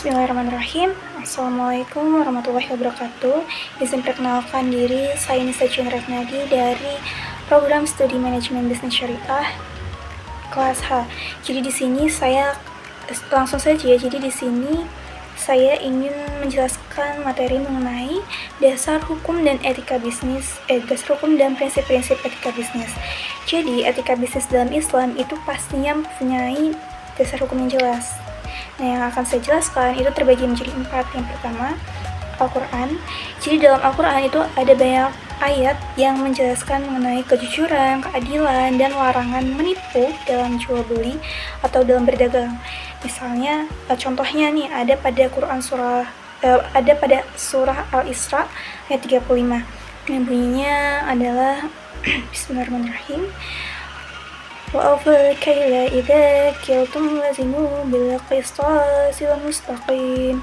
Bismillahirrahmanirrahim. Assalamualaikum warahmatullahi wabarakatuh. Izin perkenalkan diri, saya Nisa Chandratnadi dari Program Studi Manajemen Bisnis Syariah kelas H. Jadi di sini saya langsung saja. Jadi di sini saya ingin menjelaskan materi mengenai dasar hukum dan etika bisnis, dasar hukum dan prinsip-prinsip etika bisnis. Jadi etika bisnis dalam Islam itu pastinya mempunyai dasar hukum yang jelas. Nah, yang akan saya jelaskan itu terbagi menjadi 4. Yang pertama, Al-Quran. Jadi dalam Al-Quran itu ada banyak ayat yang menjelaskan mengenai kejujuran, keadilan, dan larangan menipu dalam jual beli atau dalam berdagang. Misalnya, contohnya nih ada pada surah Al-Isra ayat 35. Yang bunyinya adalah Bismillahirrahmanirrahim. وَأَوْفُوا الْكَيْلَ إِذَا كِلْتُمْ وَزِنُوا بِالْقِسْطَاسِ الْمُسْتَقِيمِ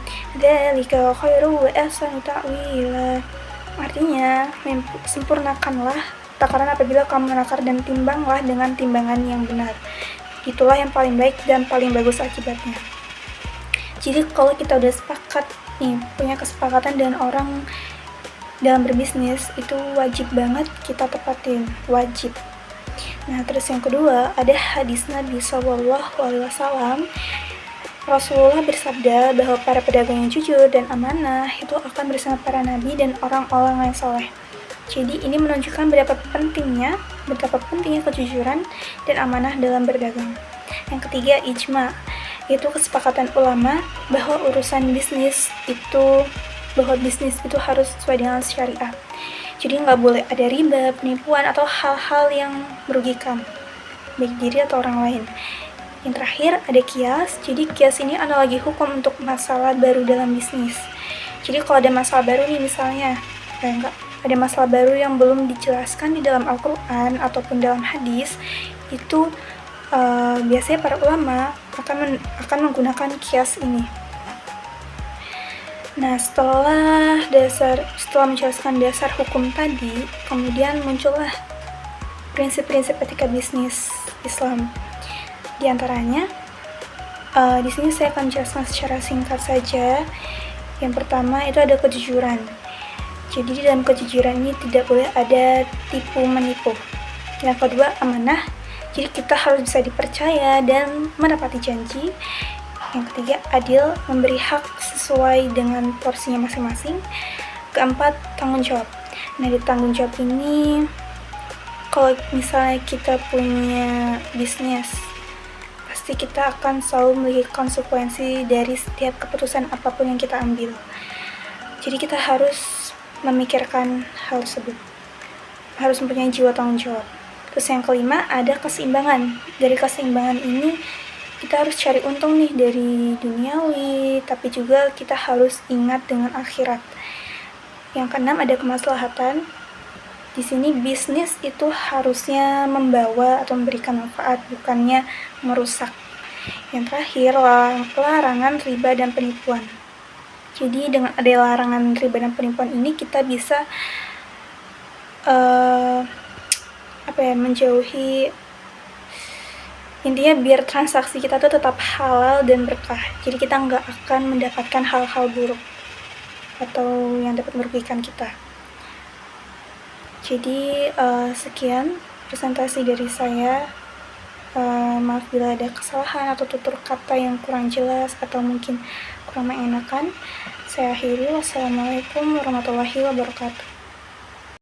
ذَلِكَ خَيْرٌ وَأَحْسَنُ تَأْوِيلًا. Artinya, sempurnakanlah takaran apabila kamu menakar, dan timbanglah dengan timbangan yang benar. Itulah yang paling baik dan paling bagus akibatnya. Jadi kalau kita udah sepakat nih, punya kesepakatan dengan orang dalam berbisnis, itu wajib banget kita tepatin, wajib. Nah, terus yang kedua, ada hadis Nabi SAW. Rasulullah bersabda bahwa para pedagang yang jujur dan amanah itu akan bersama para nabi dan orang-orang yang soleh. Jadi ini menunjukkan betapa pentingnya kejujuran dan amanah dalam berdagang. Yang ketiga, ijma, yaitu kesepakatan ulama bahwa bisnis itu harus sesuai dengan syariat. Jadi nggak boleh ada riba, penipuan, atau hal-hal yang merugikan baik diri atau orang lain. Yang terakhir ada kias. Jadi kias ini analogi hukum untuk masalah baru dalam bisnis. Jadi kalau ada masalah baru nih, misalnya ada masalah baru yang belum dijelaskan di dalam Al-Quran ataupun dalam hadis, itu biasanya para ulama akan menggunakan kias ini. Nah, setelah menjelaskan dasar hukum tadi, kemudian muncullah prinsip-prinsip etika bisnis Islam. Di antaranya, di sini saya akan jelaskan secara singkat saja. Yang pertama itu ada kejujuran. Jadi di dalam kejujuran ini tidak boleh ada tipu menipu. Yang kedua, amanah. Jadi kita harus bisa dipercaya dan menepati janji. Yang ketiga, adil, memberi hak sesuai dengan porsinya masing-masing. Keempat, tanggung jawab. Nah, di tanggung jawab ini, kalau misalnya kita punya bisnis, pasti kita akan selalu memiliki konsekuensi dari setiap keputusan apapun yang kita ambil. Jadi kita harus memikirkan hal tersebut, harus mempunyai jiwa tanggung jawab. Terus yang kelima, ada keseimbangan. Dari keseimbangan ini, kita harus cari untung nih dari duniawi, tapi juga kita harus ingat dengan akhirat. Yang keenam, ada kemaslahatan. Di sini bisnis itu harusnya membawa atau memberikan manfaat, bukannya merusak. Yang terakhir, larangan riba dan penipuan. Jadi dengan ada larangan riba dan penipuan ini, kita bisa menjauhi. Intinya biar transaksi kita tuh tetap halal dan berkah. Jadi kita nggak akan mendapatkan hal-hal buruk atau yang dapat merugikan kita. Jadi sekian presentasi dari saya. Maaf bila ada kesalahan atau tutur kata yang kurang jelas atau mungkin kurang mengenakan. Saya akhiri. Wassalamualaikum warahmatullahi wabarakatuh.